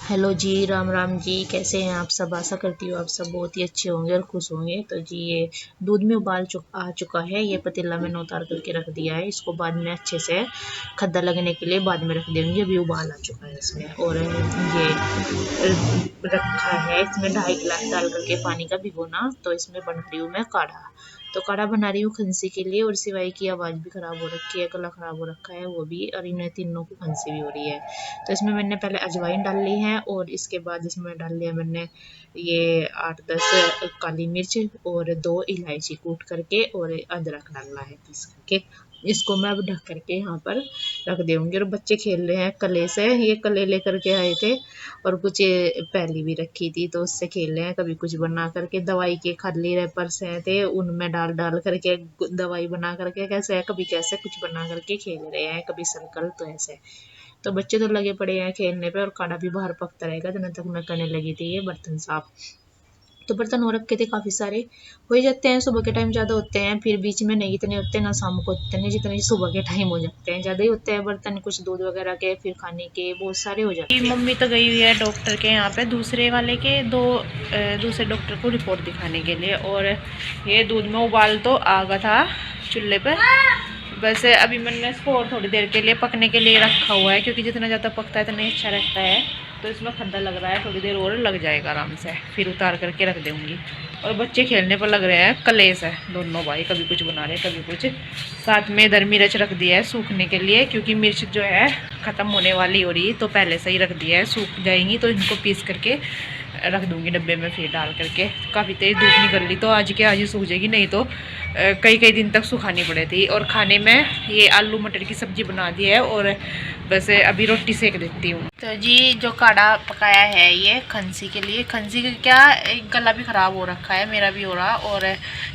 Hello जी, राम राम जी। कैसे हैं आप सब? आशा करती हूँ आप सब बहुत ही अच्छे होंगे और खुश होंगे। तो जी ये दूध में आ चुका है। ये पतीला मैंने उतार करके रख दिया है। इसको बाद में अच्छे से खद्दा लगने के लिए बाद में रख देंगे। अभी उबाल आ चुका है इसमें। और ये रखा है इसमें 2.5 गिलास डाल करके पानी का भिगोना। तो इसमें बना रही हूँ मैं काढ़ा। तो काढ़ा बना रही हूँ खांसी के लिए। और सिवाय की आवाज़ भी ख़राब हो रखी है, गला ख़राब हो रखा है वो भी, और इन्हें तीनों को खांसी भी हो रही है। तो इसमें मैंने पहले अजवाइन डाल ली है और इसके बाद इसमें डाल लिया मैंने ये 8-10 काली मिर्च और 2 इलायची कूट करके, और अदरक डालना है पीस करके। इसको मैं अब ढक करके यहाँ पर रख दूंगी। और बच्चे खेल रहे हैं कले से। ये कले लेकर के आए थे और कुछ पहली भी रखी थी तो उससे खेल रहे हैं। कभी कुछ बना करके दवाई के खाली रैपर्स हैं थे, उनमें डाल डाल करके दवाई बना करके कैसे कभी कैसे कुछ बना करके खेल रहे हैं, कभी सर्कल। तो ऐसे तो बच्चे तो लगे पड़े हैं खेलने पे। और काढ़ा भी बाहर पकता रहेगा जब तक मैं करने लगी थी ये बर्तन साफ। तो बर्तन हो रखे थे काफ़ी सारे। हो ही जाते हैं सुबह के टाइम ज़्यादा होते हैं, फिर बीच में नहीं इतने होते ना शाम को होते हैं, जितने सुबह के टाइम हो जाते हैं ज़्यादा ही होते हैं बर्तन। कुछ दूध वगैरह के, फिर खाने के बहुत सारे हो जाते हैं। मम्मी तो गई हुई है डॉक्टर के यहाँ पे, दूसरे वाले के दूसरे डॉक्टर को रिपोर्ट दिखाने के लिए। और ये दूध में उबाल तो आ गया था चूल्हे पर। बस अभी मैंने इसको और थोड़ी देर के लिए पकने के लिए रखा हुआ है, क्योंकि जितना ज़्यादा पकता है तो नहीं अच्छा रहता है। तो इसमें खद्दा लग रहा है, थोड़ी देर और लग जाएगा आराम से, फिर उतार करके रख दूँगी। और बच्चे खेलने पर लग रहे हैं, कलेश है दोनों भाई, कभी कुछ बना रहे हैं कभी कुछ। साथ में इधर मिर्च रख दिया है सूखने के लिए, क्योंकि मिर्च जो है ख़त्म होने वाली हो रही, तो पहले से ही रख दिया है। सूख जाएंगी तो इनको पीस करके रख दूँगी डब्बे में, फिर डाल करके। काफ़ी तेज़ धूप निकल रही तो आज के आज ही सूख जाएगी, नहीं तो कई कई दिन तक सुखानी पड़ी थी। और खाने में ये आलू मटर की सब्ज़ी बना दी है और बस अभी रोटी सेक देती हूँ। तो जी जो काढ़ा पकाया है ये खांसी के लिए, खांसी का क्या, एक गला भी ख़राब हो रखा है, मेरा भी हो रहा, और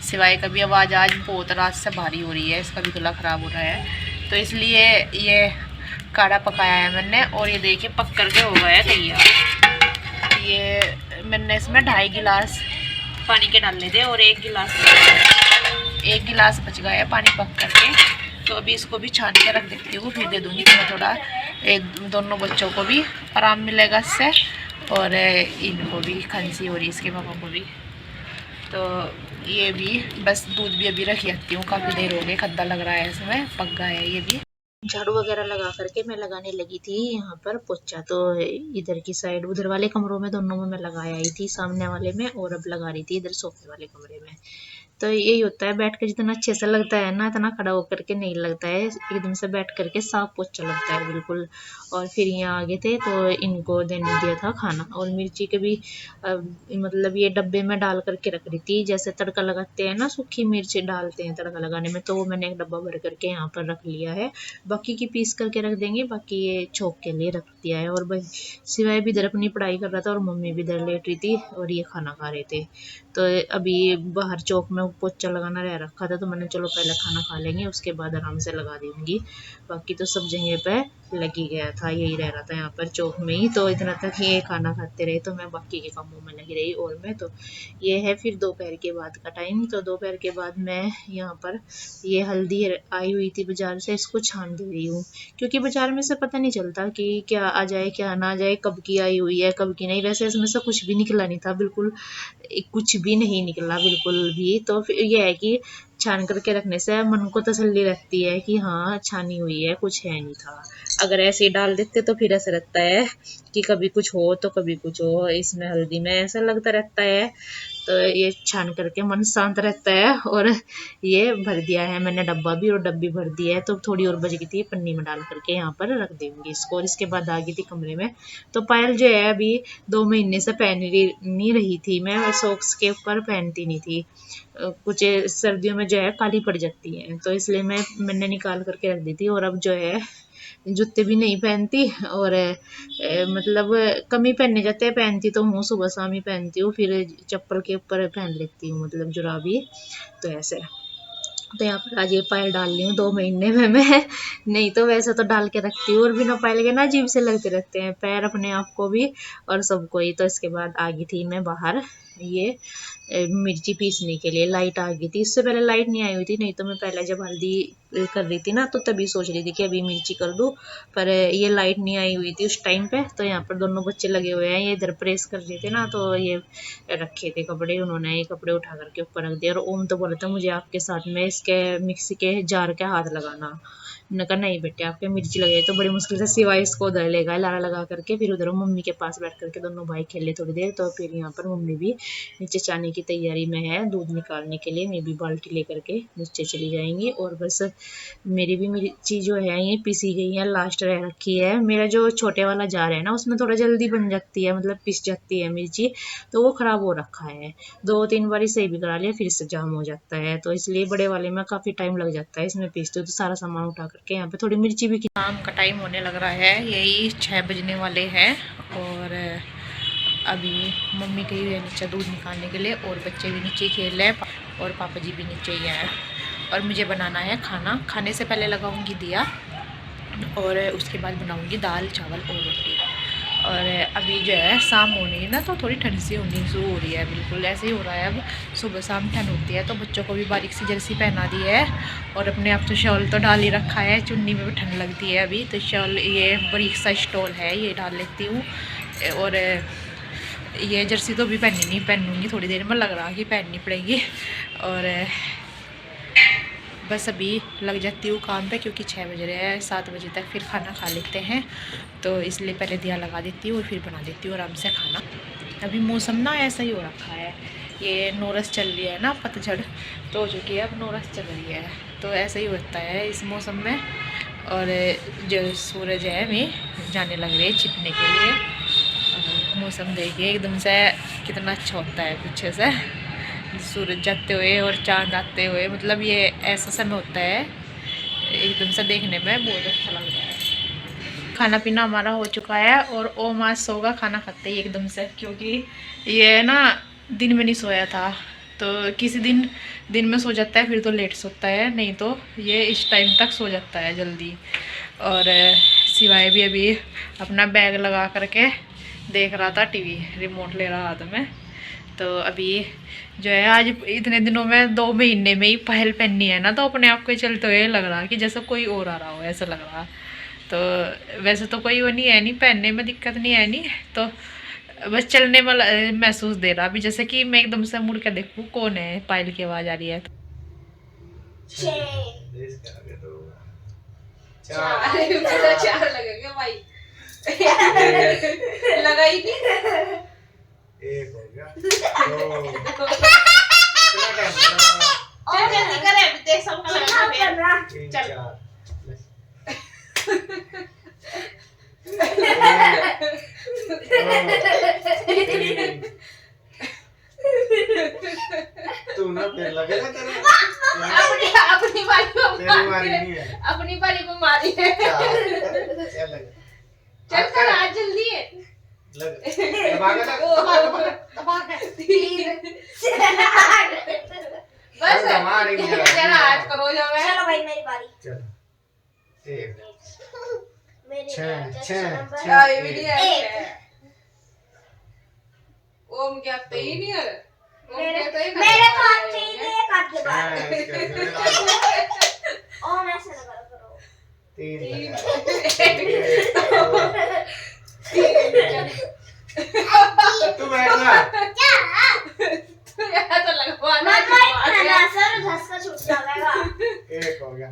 सिवाय का भी आवाज़ आज बहुत रात से भारी हो रही है, इसका भी गला ख़राब हो रहा है। तो इसलिए ये काढ़ा पकाया है मैंने। और ये देखिए पक करके हो गया है तैयार। ये मैंने इसमें 2.5 गिलास पानी के डालने थे और 1 गिलास बच गया है पानी पक करके। तो अभी इसको भी छान के रख देती हूँ, फिर दे दूँगी थोड़ा थोड़ा। दोनों बच्चों को भी आराम मिलेगा इससे, और इनको भी खांसी हो रही है, इसके पापा को भी। तो ये भी बस दूध भी अभी रख आती हूँ, काफ़ी देर हो गई, खद्दा लग रहा है इसमें, पक गया है ये भी। झाड़ू वगैरह लगा करके मैं लगाने लगी थी यहाँ पर पोछा। तो इधर की साइड उधर वाले कमरों में दोनों में मैं लगाया आई थी, सामने वाले में, और अब लगा रही थी इधर सोफे वाले कमरे में। तो यही होता है, बैठ कर जितना अच्छे से लगता है ना, इतना खड़ा होकर के नहीं लगता है। एकदम से बैठ करके साफ पोछा लगता है बिल्कुल। और फिर यहाँ आगे थे तो इनको देने दिया था खाना। और मिर्ची के भी मतलब ये डब्बे में डाल करके रख रही थी, जैसे तड़का लगाते हैं ना, सूखी मिर्च डालते हैं तड़का लगाने में, तो वो मैंने एक डब्बा भर करके यहाँ पर रख लिया है। बाकी की पीस करके रख देंगे, बाकी ये छोक के लिए रख दिया है। और भाई सिवाय भी इधर अपनी पढ़ाई कर रहा था और मम्मी भी इधर लेट रही थी और ये खाना खा रहे थे। तो अभी बाहर चौक में पोछा लगाना रह रखा था, तो मैंने चलो पहले खाना खा लेंगे उसके बाद आराम से लगा दूंगी। बाकी तो सब जगह पे लग ही गया था, यही रह रहा था यहाँ पर चौक में ही। तो इतना तक ये खाना खाते रहे तो मैं बाकी के कामों में लगी रही। और मैं तो ये है फिर दोपहर के बाद का टाइम। तो दोपहर के बाद मैं यहाँ पर ये हल्दी आई हुई थी बाजार से, इसको छान दे रही हूँ, क्योंकि बाजार में से पता नहीं चलता कि क्या आ जाए क्या ना आ जाए, कब की आई हुई है कब की नहीं। वैसे इसमें से कुछ भी निकला नहीं था, बिल्कुल कुछ भी नहीं निकला बिल्कुल भी। तो फिर ये है कि छान करके रखने से मन को तसल्ली रहती है कि हाँ छानी हुई है, कुछ है नहीं था। अगर ऐसे ही डाल देते तो फिर ऐसा रहता है कि कभी कुछ हो तो कभी कुछ हो, इसमें हल्दी में ऐसा लगता रहता है। तो ये छान करके मन शांत रहता है। और ये भर दिया है मैंने डब्बा भी, और डब्बी भर दी है। तो थोड़ी और बच गई थी, पन्नी में डाल करके यहाँ पर रख दूंगी इसको। और इसके बाद आ गई थी कमरे में। तो पायल जो है अभी 2 महीने से पहन नहीं रही थी, मैं सॉक्स के ऊपर पहनती नहीं थी। कुछ सर्दियों में जो है काली पड़ जाती है, तो इसलिए मैंने निकाल करके रख दी थी। और अब जो है जूते भी नहीं पहनती, और मतलब कम ही पहनने जाते हैं, पहनती तो हूँ सुबह शाम ही पहनती हूँ, फिर चप्पल के ऊपर पहन लेती हूँ, मतलब जुराबी। तो ऐसे तो यहाँ पर आज ये पायल डाल रही हूँ 2 महीने में मैं। नहीं तो वैसे तो डाल के रखती हूँ, और बिना पायल के ना अजीब से लगते रहते हैं पैर अपने आप को भी और सबको ही। तो इसके बाद आ गई थी मैं बाहर, ये मिर्ची पीसने के लिए। लाइट आ गई थी, इससे पहले लाइट नहीं आई हुई थी, नहीं तो मैं पहले जब हल्दी कर रही थी ना तो तभी सोच रही थी कि अभी मिर्ची कर दूँ, पर ये लाइट नहीं आई हुई थी उस टाइम पे। तो यहाँ पर दोनों बच्चे लगे हुए हैं, ये इधर प्रेस कर रहे थे ना, तो ये रखे थे कपड़े, उन्होंने ये कपड़े उठा करके ऊपर रख दिया। और ओम तो बोला था मुझे आपके साथ में इसके मिक्सी के जार के हाथ लगाना। मैंने कहा नहीं बेटे, आपके मिर्ची लगे तो बड़ी मुश्किल से सिवाय इसको उधर लेगा लारा लगा करके। फिर उधर मम्मी के पास बैठ करके दोनों भाई खेले थोड़ी देर। तो फिर यहाँ पर मम्मी भी नीचे जाने की तैयारी में है दूध निकालने के लिए। मैं भी बाल्टी लेकर के नीचे चली जाएंगी। और बस मेरी भी मिर्ची जो है ये पिसी गई है, लास्ट रह रखी है। मेरा जो छोटे वाला जार है ना उसमें थोड़ा जल्दी बन जाती है, मतलब पिस जाती है मिर्ची, तो वो खराब हो रखा है। 2-3 बार सही भी करा लिया फिर से जाम हो जाता है, तो इसलिए बड़े वाले में काफ़ी टाइम लग जाता है। इसमें पीसते हो तो सारा सामान उठा करके यहाँ पे थोड़ी मिर्ची भी। शाम का टाइम होने लग रहा है, यही 6 बजने वाले हैं। और अभी मम्मी गई हुई है नीचे दूध निकालने के लिए, और बच्चे भी नीचे खेल रहे हैं, और पापा जी भी नीचे ही हैं। और मुझे बनाना है खाना। खाने से पहले लगाऊंगी दिया, और उसके बाद बनाऊंगी दाल चावल और रोटी। और अभी जो है शाम होनी है ना, तो थोड़ी ठंड सी होनी शुरू हो रही है, बिल्कुल ऐसे ही हो रहा है। अब सुबह शाम ठंड होती है, तो बच्चों को भी बारीक सी जर्सी पहना दी है, और अपने आप तो शॉल तो डाल ही रखा है। चुन्नी में भी ठंड लगती है अभी, तो शॉल ये बारीक सा स्टॉल है, ये डाल लेती हूँ। और ये जर्सी तो अभी पहनूंगी थोड़ी देर में, लग रहा कि पहननी पड़ेगी। और बस अभी लग जाती हूँ काम पे, क्योंकि 6 बज रहे हैं, 7 बजे तक फिर खाना खा लेते हैं, तो इसलिए पहले दिया लगा देती हूँ और फिर बना देती हूँ आराम से खाना। अभी मौसम ना ऐसा ही हो रखा है, ये नोरस चल रही है ना, पतझड़ तो हो चुकी है, अब नोरस चल रही है, तो ऐसा ही होता है इस मौसम में। और जो सूरज है वे जाने लग रहे छिपने के लिए। मौसम देखिए एकदम से कितना अच्छा होता है पीछे से सूरज जाते हुए और चांद आते हुए, मतलब ये ऐसा समय होता है एकदम से देखने में बहुत अच्छा लगता है। खाना पीना हमारा हो चुका है, और ओम आज सोगा खाना खाते ही एकदम से, क्योंकि ये ना दिन में नहीं सोया था, तो किसी दिन में सो जाता है, फिर तो लेट सोता है, नहीं तो ये इस टाइम तक सो जाता है जल्दी। और सिवाय भी अभी अपना बैग लगा करके देख रहा था टीवी, रिमोट ले रहा हाथ में। तो अभी जो है आज इतने दिनों में 2 महीने में ही पहल पहननी है ना, तो अपने आप को चलते हुए लग रहा कि जैसे कोई और आ रहा हो, ऐसा लग रहा। तो वैसे तो कोई वो नहीं है, नहीं पहनने में दिक्कत नहीं है, नहीं तो बस चलने में महसूस दे रहा अभी, जैसे कि मैं एकदम से मुड़ के देखूँ कौन है, पायल की आवाज़ आ रही है। चार लगेगा भाई। लगा ही नहीं। एक हो गया, चल जल्दी करे, अभी देख सबका लगा है। चल तू ना फिर लगेगा तेरे अपनी बारी को तेरी बारी नहीं है, अपनी बारी को मारी है। चल लग चल कर आज जल्दी है, लग दबा के बस हमारी चल आज करो जब है। चलो भाई मेरी बारी। चल एक मेरी ये भी नहीं है। ओम क्या ही नहीं है, मेरे पास 3 एक आध के बाद और ऐसे लगा करो 3 तू बैठ जा, तो लगवाना मैं सर धसका छूट जाएगा। एक हो गया,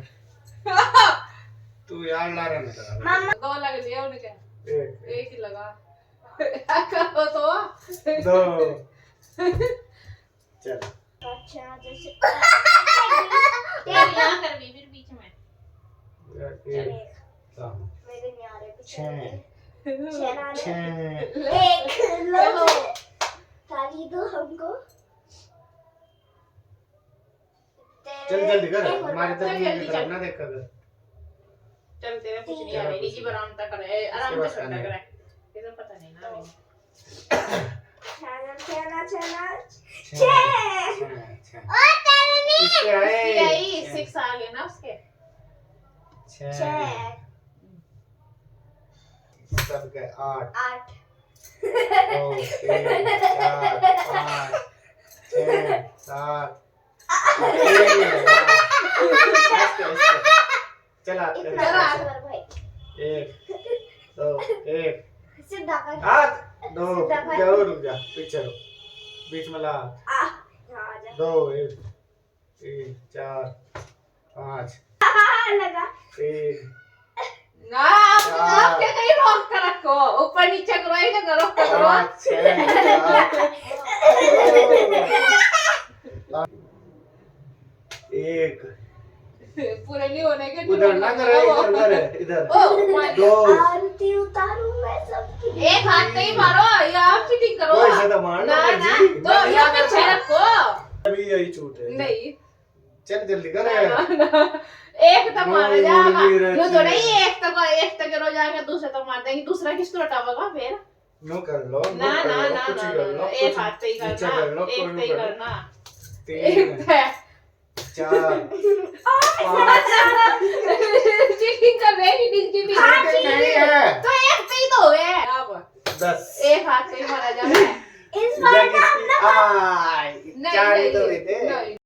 तू यार ला रहा है मम्मा 2 लग दिया उनके, एक ही लगा करो तो 2 चल अच्छा जैसे क्या कर भी फिर बीच में एक मेरे नहीं आ रहे पीछे 6 एक लो ताली दो हमको। चल जल्दी कर, हमारे तरफ ना देख कर। चल तेरे कुछ नहीं आ रही जी, आराम तक करे, आराम से करना करे, इधर पता नहीं ना अभी। चला 6 और तेरे नहीं यही 6 आ गए ना उसके 6 6 सब के 8 8 2 3 4 5 6 7 चला भाई 1 2 1 सीधा कर हाथ 2 जरूर रुक जा पीछे रुक बीच में ला आ जा 2 1 3 4 5 लगा 3 ना आप क्या कहीं रोक कर रखो ऊपर नीचे करो ही ना करो 5 6 1 पूरे नहीं होने के उधर ना करे इधर इधर ओ माय 2 आरती उतारूं मैं सबकी एक हाथ नहीं मारो ये आप चीटिंग करो कोई से तो मारना ना ना जी तो ये पीछे रखो अभी यही छूट है नहीं चल जल्दी कर एक तो मारा जाएगा नहीं रहती नो थोड़ा है। ही एक तक रो जाएगा दूसरा तो मार देंगे दूसरा किस तो हटावेगा फिर नो कर लो ना कर ना लो, ना कुछ ही ना कर लो एक कुछ- हाथ से ही नीचे करना कर लो, एक कोई से ही कर लो। करना 3 4 चीटिंग कर रहे हैं चीटिंग नहीं है तो एक से ही तो हुए अब 10 एक हाथ से ही मारा जाएगा इस इधर किसकी आई नहीं 4 नहीं तो हुए थे नहीं